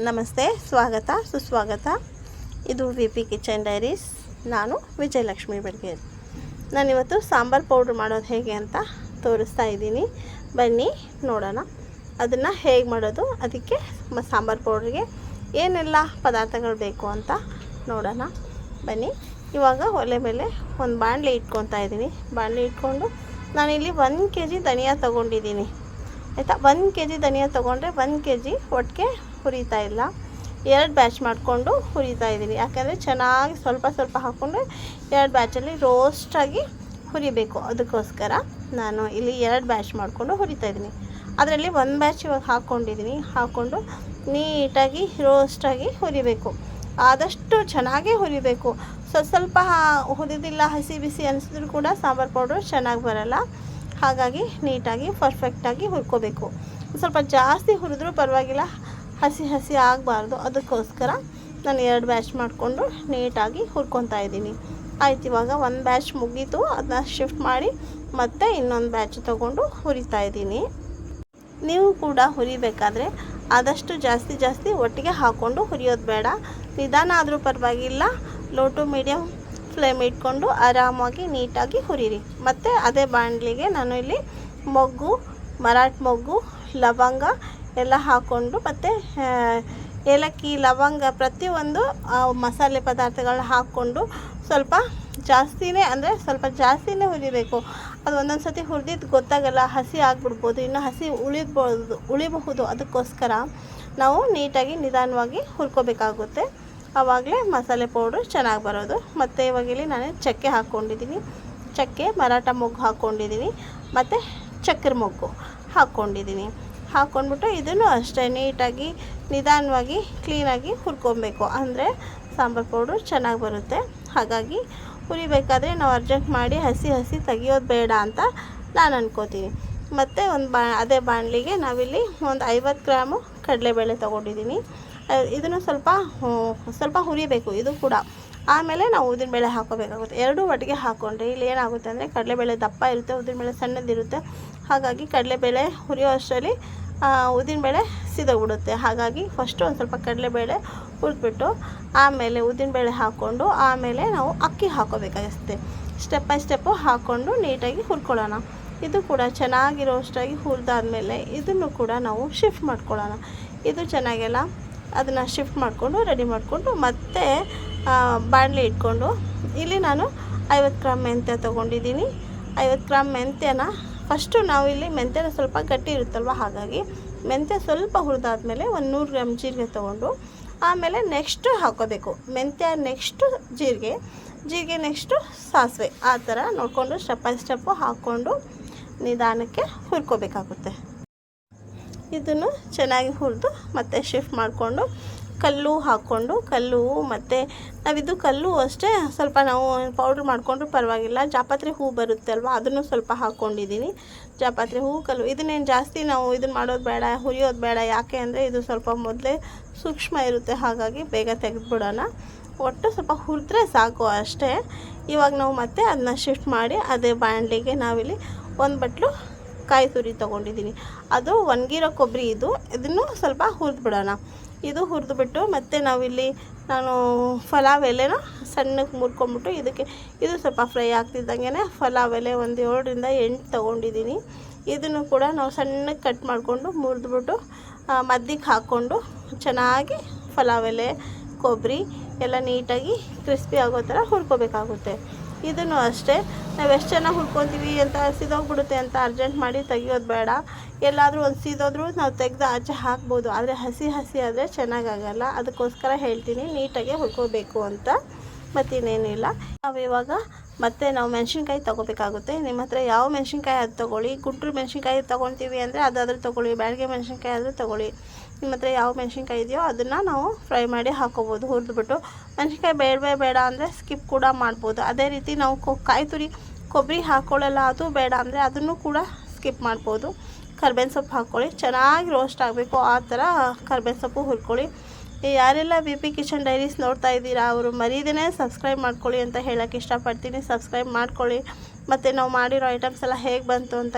ನಮಸ್ತೆ, ಸ್ವಾಗತ ಸುಸ್ವಾಗತ. ಇದು ವಿ ಪಿ ಕಿಚನ್ ಡೈರೀಸ್. ನಾನು ವಿಜಯಲಕ್ಷ್ಮಿ ಬೆಳಗೇರಿ. ನಾನಿವತ್ತು ಸಾಂಬಾರು ಪೌಡ್ರ್ ಮಾಡೋದು ಹೇಗೆ ಅಂತ ತೋರಿಸ್ತಾ ಇದ್ದೀನಿ. ಬನ್ನಿ ನೋಡೋಣ ಅದನ್ನು ಹೇಗೆ ಮಾಡೋದು, ಅದಕ್ಕೆ ಸಾಂಬಾರು ಪೌಡ್ರಿಗೆ ಏನೆಲ್ಲ ಪದಾರ್ಥಗಳು ಬೇಕು ಅಂತ ನೋಡೋಣ. ಬನ್ನಿ. ಇವಾಗ ಒಲೆ ಮೇಲೆ ಒಂದು ಬಾಣಲೆ ಇಟ್ಕೊತಾ ಇದ್ದೀನಿ. ಬಾಣಲೆ ಇಟ್ಕೊಂಡು ನಾನಿಲ್ಲಿ 1 kg ಧನಿಯಾ ತೊಗೊಂಡಿದ್ದೀನಿ, ಆಯಿತಾ. 1 kg ಧನಿಯಾ ತೊಗೊಂಡ್ರೆ 1 kg ಒಟ್ಟಿಗೆ ಹುರಿತಾ ಇಲ್ಲ, 2 ಬ್ಯಾಚ್ ಮಾಡಿಕೊಂಡು ಹುರಿತಾ ಇದ್ದೀನಿ. ಯಾಕೆಂದರೆ ಚೆನ್ನಾಗಿ ಸ್ವಲ್ಪ ಸ್ವಲ್ಪ ಹಾಕ್ಕೊಂಡ್ರೆ 2 ಬ್ಯಾಚಲ್ಲಿ ರೋಸ್ಟಾಗಿ ಹುರಿಬೇಕು. ಅದಕ್ಕೋಸ್ಕರ ನಾನು ಇಲ್ಲಿ 2 ಬ್ಯಾಚ್ ಮಾಡಿಕೊಂಡು ಹುರಿತಾ ಇದ್ದೀನಿ. ಅದರಲ್ಲಿ 1 ಬ್ಯಾಚ್ ಇವಾಗ ಹಾಕ್ಕೊಂಡು ನೀಟಾಗಿ ರೋಸ್ಟಾಗಿ ಹುರಿಬೇಕು. ಆದಷ್ಟು ಚೆನ್ನಾಗೇ ಹುರಿಬೇಕು. ಸ್ವಲ್ಪ ಹುರಿದಿಲ್ಲ, ಹಸಿ ಬಿಸಿ ಅನಿಸಿದ್ರು ಕೂಡ ಸಾಂಬಾರು ಪೌಡ್ರು ಚೆನ್ನಾಗಿ ಬರಲ್ಲ. ಹಾಗಾಗಿ ನೀಟಾಗಿ ಪರ್ಫೆಕ್ಟಾಗಿ ಹುರ್ಕೋಬೇಕು. ಸ್ವಲ್ಪ ಜಾಸ್ತಿ ಹುರಿದ್ರೂ ಪರವಾಗಿಲ್ಲ, ಹಸಿ ಆಗಬಾರ್ದು. ಅದಕ್ಕೋಸ್ಕರ ನಾನು 2 ಬ್ಯಾಚ್ ಮಾಡಿಕೊಂಡು ನೀಟಾಗಿ ಹುರ್ಕೊತಾ ಇದ್ದೀನಿ. ಆಯ್ತು, ಇವಾಗ 1 ಬ್ಯಾಚ್ ಮುಗೀತು. ಅದನ್ನ ಶಿಫ್ಟ್ ಮಾಡಿ ಮತ್ತೆ ಇನ್ನೊಂದು ಬ್ಯಾಚ್ ತೊಗೊಂಡು ಹುರಿತಾ ಇದ್ದೀನಿ. ನೀವು ಕೂಡ ಹುರಿಬೇಕಾದ್ರೆ ಆದಷ್ಟು ಜಾಸ್ತಿ ಒಟ್ಟಿಗೆ ಹಾಕ್ಕೊಂಡು ಹುರಿಯೋದು ಬೇಡ. ನಿಧಾನ ಆದರೂ ಪರವಾಗಿಲ್ಲ, ಲೋ ಟು ಮೀಡಿಯಮ್ ಫ್ಲೇಮ್ ಇಟ್ಕೊಂಡು ಆರಾಮಾಗಿ ನೀಟಾಗಿ ಹುರಿರಿ. ಮತ್ತು ಅದೇ ಬಾಣಲಿಗೆ ನಾನು ಇಲ್ಲಿ ಮೊಗ್ಗು, ಮರಾಠ ಮೊಗ್ಗು, ಲವಂಗ ಎಲ್ಲ ಹಾಕ್ಕೊಂಡು, ಮತ್ತು ಏಲಕ್ಕಿ, ಲವಂಗ ಪ್ರತಿಯೊಂದು ಮಸಾಲೆ ಪದಾರ್ಥಗಳನ್ನ ಹಾಕ್ಕೊಂಡು ಸ್ವಲ್ಪ ಜಾಸ್ತಿನೇ ಹುರಿಬೇಕು. ಅದು ಒಂದೊಂದು ಸತಿ ಹುರಿದಿದ್ದು ಗೊತ್ತಾಗಲ್ಲ, ಹಸಿ ಆಗಿಬಿಡ್ಬೋದು, ಇನ್ನು ಹಸಿ ಉಳಿಬಹುದು. ಅದಕ್ಕೋಸ್ಕರ ನಾವು ನೀಟಾಗಿ ನಿಧಾನವಾಗಿ ಹುರ್ಕೋಬೇಕಾಗುತ್ತೆ. ಆವಾಗಲೇ ಮಸಾಲೆ ಪೌಡ್ರು ಚೆನ್ನಾಗಿ ಬರೋದು. ಮತ್ತು ಇವಾಗ ಇಲ್ಲಿ ನಾನು ಚಕ್ಕೆ ಹಾಕ್ಕೊಂಡಿದ್ದೀನಿ, ಚಕ್ಕೆ, ಮರಾಠ ಮೊಗ್ಗು ಹಾಕ್ಕೊಂಡಿದ್ದೀನಿ, ಮತ್ತು ಚಕ್ಕೆರೆ ಮೊಗ್ಗು ಹಾಕ್ಕೊಂಡಿದ್ದೀನಿ. ಹಾಕ್ಕೊಂಡ್ಬಿಟ್ಟು ಇದನ್ನು ಅಷ್ಟೇ ನೀಟಾಗಿ ನಿಧಾನವಾಗಿ ಕ್ಲೀನಾಗಿ ಹುರ್ಕೊಬೇಕು. ಅಂದರೆ ಸಾಂಬಾರು ಪೌಡ್ರು ಚೆನ್ನಾಗಿ ಬರುತ್ತೆ. ಹಾಗಾಗಿ ಹುರಿಬೇಕಾದ್ರೆ ನಾವು ಅರ್ಜೆಂಟ್ ಮಾಡಿ ಹಸಿ ತೆಗಿಯೋದು ಬೇಡ ಅಂತ ನಾನು ಅನ್ಕೋತೀನಿ. ಮತ್ತು ಅದೇ ಬಾಣಲಿಗೆ ನಾವಿಲ್ಲಿ ಒಂದು 50 ಗ್ರಾಮು ಕಡಲೆಬೇಳೆ ತೊಗೊಂಡಿದ್ದೀನಿ. ಇದನ್ನು ಸ್ವಲ್ಪ ಹುರಿಬೇಕು ಇದು ಕೂಡ. ಆಮೇಲೆ ನಾವು ಉದ್ದಿನಬೇಳೆ ಹಾಕೋಬೇಕಾಗುತ್ತೆ. ಎರಡೂ ಒಟ್ಟಿಗೆ ಹಾಕ್ಕೊಂಡ್ರೆ ಇಲ್ಲಿ ಏನಾಗುತ್ತೆ ಅಂದರೆ ಕಡಲೆಬೇಳೆ ದಪ್ಪ ಇರುತ್ತೆ, ಉದ್ದಿನಬೇಳೆ ಸಣ್ಣದಿರುತ್ತೆ. ಹಾಗಾಗಿ ಕಡಲೆಬೇಳೆ ಹುರಿಯೋ ಅಷ್ಟರಲ್ಲಿ ಉದ್ದಿನಬೇಳೆ ಸಿದೋಗ್ಬಿಡುತ್ತೆ. ಹಾಗಾಗಿ ಫಸ್ಟು ಒಂದು ಸ್ವಲ್ಪ ಕಡಲೆಬೇಳೆ ಹುರಿದ್ಬಿಟ್ಟು ಆಮೇಲೆ ಉದ್ದಿನಬೇಳೆ ಹಾಕ್ಕೊಂಡು ಆಮೇಲೆ ನಾವು ಅಕ್ಕಿ ಹಾಕೋಬೇಕಾಗುತ್ತೆ. ಸ್ಟೆಪ್ ಬೈ ಸ್ಟೆಪ್ಪು ಹಾಕ್ಕೊಂಡು ನೀಟಾಗಿ ಹುರ್ಕೊಳ್ಳೋಣ. ಇದು ಕೂಡ ಚೆನ್ನಾಗಿ ರೋಸ್ಟಾಗಿ ಹುರಿದಾದ್ಮೇಲೆ ಇದನ್ನು ಕೂಡ ನಾವು ಶಿಫ್ಟ್ ಮಾಡ್ಕೊಳ್ಳೋಣ. ಇದು ಚೆನ್ನಾಗೆಲ್ಲ ಅದನ್ನು ಶಿಫ್ಟ್ ಮಾಡಿಕೊಂಡು ರೆಡಿ ಮಾಡಿಕೊಂಡು ಮತ್ತೆ ಬಾಣಲೆ ಇಟ್ಕೊಂಡು ಇಲ್ಲಿ ನಾನು 50 ಗ್ರಾಮ್ ಮೆಂತ್ಯ ತೊಗೊಂಡಿದ್ದೀನಿ. 50 ಗ್ರಾಮ್ ಮೆಂತ್ಯನ ಫಸ್ಟು ನಾವು ಇಲ್ಲಿ ಮೆಂತ್ಯನ ಸ್ವಲ್ಪ ಗಟ್ಟಿ ಇರುತ್ತಲ್ವ, ಹಾಗಾಗಿ ಮೆಂತ್ಯ ಸ್ವಲ್ಪ ಹುರಿದಾದ್ಮೇಲೆ ಒಂದು 100 ಗ್ರಾಮ್ ಜೀರಿಗೆ ತೊಗೊಂಡು ಆಮೇಲೆ ನೆಕ್ಸ್ಟು ಹಾಕೋಬೇಕು ಮೆಂತ್ಯ, ನೆಕ್ಸ್ಟು ಜೀರಿಗೆ ನೆಕ್ಸ್ಟು ಸಾಸಿವೆ. ಆ ಥರ ನೋಡಿಕೊಂಡು ಸ್ಟೆಪ್ ಬೈ ಸ್ಟೆಪ್ಪು ಹಾಕ್ಕೊಂಡು ನಿಧಾನಕ್ಕೆ ಹುರ್ಕೋಬೇಕಾಗುತ್ತೆ. ಇದನ್ನು ಚೆನ್ನಾಗಿ ಹುರಿದು ಮತ್ತೆ ಶಿಫ್ಟ್ ಮಾಡಿಕೊಂಡು ಕಲ್ಲು ಹಾಕ್ಕೊಂಡು ಮತ್ತು ನಾವಿದು ಕಲ್ಲು ಅಷ್ಟೇ ಸ್ವಲ್ಪ ನಾವು ಪೌಡ್ರ್ ಮಾಡಿಕೊಂಡ್ರೂ ಪರವಾಗಿಲ್ಲ. ಜಾಪತ್ರೆ ಹೂ ಬರುತ್ತೆ ಅಲ್ವ, ಅದನ್ನು ಸ್ವಲ್ಪ ಹಾಕ್ಕೊಂಡಿದ್ದೀನಿ. ಜಾಪತ್ರೆ ಹೂ, ಕಲ್ಲು ಇದನ್ನೇನು ಜಾಸ್ತಿ ನಾವು ಇದನ್ನು ಮಾಡೋದು ಬೇಡ, ಹುರಿಯೋದು ಬೇಡ. ಯಾಕೆ ಅಂದರೆ ಇದು ಸ್ವಲ್ಪ ಮೊದಲೇ ಸೂಕ್ಷ್ಮ ಇರುತ್ತೆ, ಹಾಗಾಗಿ ಬೇಗ ತೆಗೆದುಬಿಡೋಣ. ಒಟ್ಟು ಸ್ವಲ್ಪ ಹುರಿದ್ರೆ ಸಾಕು ಅಷ್ಟೇ. ಇವಾಗ ನಾವು ಮತ್ತೆ ಅದನ್ನ ಶಿಫ್ಟ್ ಮಾಡಿ ಅದೇ ಬಾಣಲಿಗೆ ನಾವಿಲ್ಲಿ 1 ಬಟ್ಲು ಕಾಯಿ ತುರಿ ತೊಗೊಂಡಿದ್ದೀನಿ. ಅದು ಒಣಗಿರೋ ಕೊಬ್ಬರಿ. ಇದನ್ನು ಸ್ವಲ್ಪ ಹುರಿದ್ಬಿಡೋಣ. ಇದು ಹುರಿದ್ಬಿಟ್ಟು ಮತ್ತು ನಾನು ಪಲಾವ್ ಎಲೆನ ಸಣ್ಣಕ್ಕೆ ಮುರ್ಕೊಂಬಿಟ್ಟು ಇದು ಸ್ವಲ್ಪ ಫ್ರೈ ಆಗ್ತಿದ್ದಂಗೆ ಪಲಾವ್ ಎಲೆ ಒಂದು 7 ರಿಂದ 8 ತೊಗೊಂಡಿದ್ದೀನಿ. ಇದನ್ನು ಕೂಡ ನಾವು ಸಣ್ಣಕ್ಕೆ ಕಟ್ ಮಾಡಿಕೊಂಡು ಮುರಿದ್ಬಿಟ್ಟು ಮದ್ದಿಗೆ ಹಾಕ್ಕೊಂಡು ಚೆನ್ನಾಗಿ ಪಲಾವ್ ಎಲೆ, ಕೊಬ್ಬರಿ ಎಲ್ಲ ನೀಟಾಗಿ ಕ್ರಿಸ್ಪಿ ಆಗೋ ಥರ ಹುರ್ಕೋಬೇಕಾಗುತ್ತೆ. ಇದನ್ನು ಅಷ್ಟೇ ನಾವು ಎಷ್ಟು ಚೆನ್ನಾಗಿ ಹುರ್ಕೊತೀವಿ ಅಂತ ಸಿದೋಗ್ಬಿಡುತ್ತೆ ಅಂತ ಅರ್ಜೆಂಟ್ ಮಾಡಿ ತೆಗಿಯೋದು ಬೇಡ. ಎಲ್ಲಾದರೂ ಒಂದು ಸಿದೋದ್ರೂ ನಾವು ತೆಗೆದು ಆಚೆ ಹಾಕ್ಬೋದು, ಆದರೆ ಹಸಿ ಆದರೆ ಚೆನ್ನಾಗಾಗಲ್ಲ. ಅದಕ್ಕೋಸ್ಕರ ಹೇಳ್ತೀನಿ ನೀಟಾಗೆ ಹುರ್ಕೋಬೇಕು ಅಂತ, ಮತ್ತಿನ್ನೇನಿಲ್ಲ. ಇವಾಗ ಮತ್ತೆ ನಾವು ಮೆಣಸಿನ್ಕಾಯಿ ತೊಗೋಬೇಕಾಗುತ್ತೆ. ನಿಮ್ಮ ಹತ್ರ ಯಾವ ಮೆಣಸಿನ್ಕಾಯಿ ಅದು ತೊಗೊಳ್ಳಿ. ಗುಂಟೂರು ಮೆಣಸಿನ್ಕಾಯಿ ತೊಗೊಳ್ತೀವಿ ಅಂದರೆ ಅದಾದರೂ ತೊಗೊಳ್ಳಿ, ಬ್ಯಾಡಗೆ ಮೆಣಸಿನ್ಕಾಯಿ ಆದರೂ ತೊಗೊಳ್ಳಿ. ನಿಮ್ಮ ಹತ್ರ ಯಾವ ಮೆಣಸಿನ್ಕಾಯಿ ಇದೆಯೋ ಅದನ್ನು ನಾವು ಫ್ರೈ ಮಾಡಿ ಹಾಕೋಬೋದು ಹುರಿದ್ಬಿಟ್ಟು. ಮೆಣಸಿನ್ಕಾಯಿ ಬೇಡ ಅಂದರೆ ಸ್ಕಿಪ್ ಕೂಡ ಮಾಡ್ಬೋದು. ಅದೇ ರೀತಿ ನಾವು ಕಾಯಿ ತುರಿ ಕೊಬ್ಬರಿ ಹಾಕ್ಕೊಳ್ಳಲ್ಲ, ಅದು ಬೇಡ ಅಂದರೆ ಅದನ್ನು ಕೂಡ ಸ್ಕಿಪ್ ಮಾಡ್ಬೋದು. ಕರ್ಬೇವಿನ ಸೊಪ್ಪು ಹಾಕ್ಕೊಳ್ಳಿ, ಚೆನ್ನಾಗಿ ರೋಸ್ಟ್ ಆಗಬೇಕು. ಆ ಥರ ಕರ್ಬೇವಿನ ಸೊಪ್ಪು ಹುರ್ಕೊಳ್ಳಿ. ಯಾರೆಲ್ಲ ವಿ ಪಿ ಕಿಚನ್ ಡೈರೀಸ್ ನೋಡ್ತಾ ಇದ್ದೀರಾ ಅವರು ಮರೀದೇ ಸಬ್ಸ್ಕ್ರೈಬ್ ಮಾಡ್ಕೊಳ್ಳಿ ಅಂತ ಹೇಳೋಕ್ಕೆ ಇಷ್ಟಪಡ್ತೀನಿ. ಸಬ್ಸ್ಕ್ರೈಬ್ ಮಾಡ್ಕೊಳ್ಳಿ. ಮತ್ತು ನಾವು ಮಾಡಿರೋ ಐಟಮ್ಸ್ ಎಲ್ಲ ಹೇಗೆ ಬಂತು ಅಂತ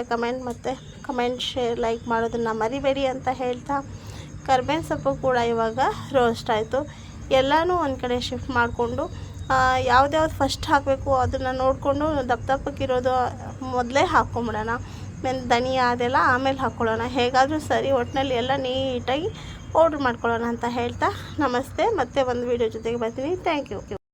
ಕಮೆಂಟ್, ಶೇರ್, ಲೈಕ್ ಮಾಡೋದನ್ನು ಮರಿಬೇಡಿ ಅಂತ ಹೇಳ್ತಾ ಕರ್ಬೇವಿನ ಸೊಪ್ಪು ಕೂಡ ಇವಾಗ ರೋಸ್ಟ್ ಆಯಿತು. ಎಲ್ಲನೂ ಒಂದು ಕಡೆ ಶಿಫ್ಟ್ ಮಾಡಿಕೊಂಡು ಯಾವ್ದ್ಯಾವ್ದು ಫಸ್ಟ್ ಹಾಕಬೇಕು ಅದನ್ನು ನೋಡಿಕೊಂಡು ದಪ್ಪ ದಪ್ಪಕ್ಕಿರೋದು ಮೊದಲೇ ಹಾಕ್ಕೊಂಬಿಡೋಣ. ಧನಿಯಾ ಅದೆಲ್ಲ ಆಮೇಲೆ ಹಾಕ್ಕೊಳ್ಳೋಣ. ಹೇಗಾದರೂ ಸರಿ ಒಟ್ಟಿನಲ್ಲಿ ಎಲ್ಲ ನೀಟಾಗಿ ಪೌಡ್ರ್ ಮಾಡ್ಕೊಳ್ಳೋಣ ಅಂತ ಹೇಳ್ತಾ ನಮಸ್ತೆ. ಮತ್ತೆ ಒಂದು ವೀಡಿಯೋ ಜೊತೆಗೆ ಬರ್ತೀನಿ. Thank you.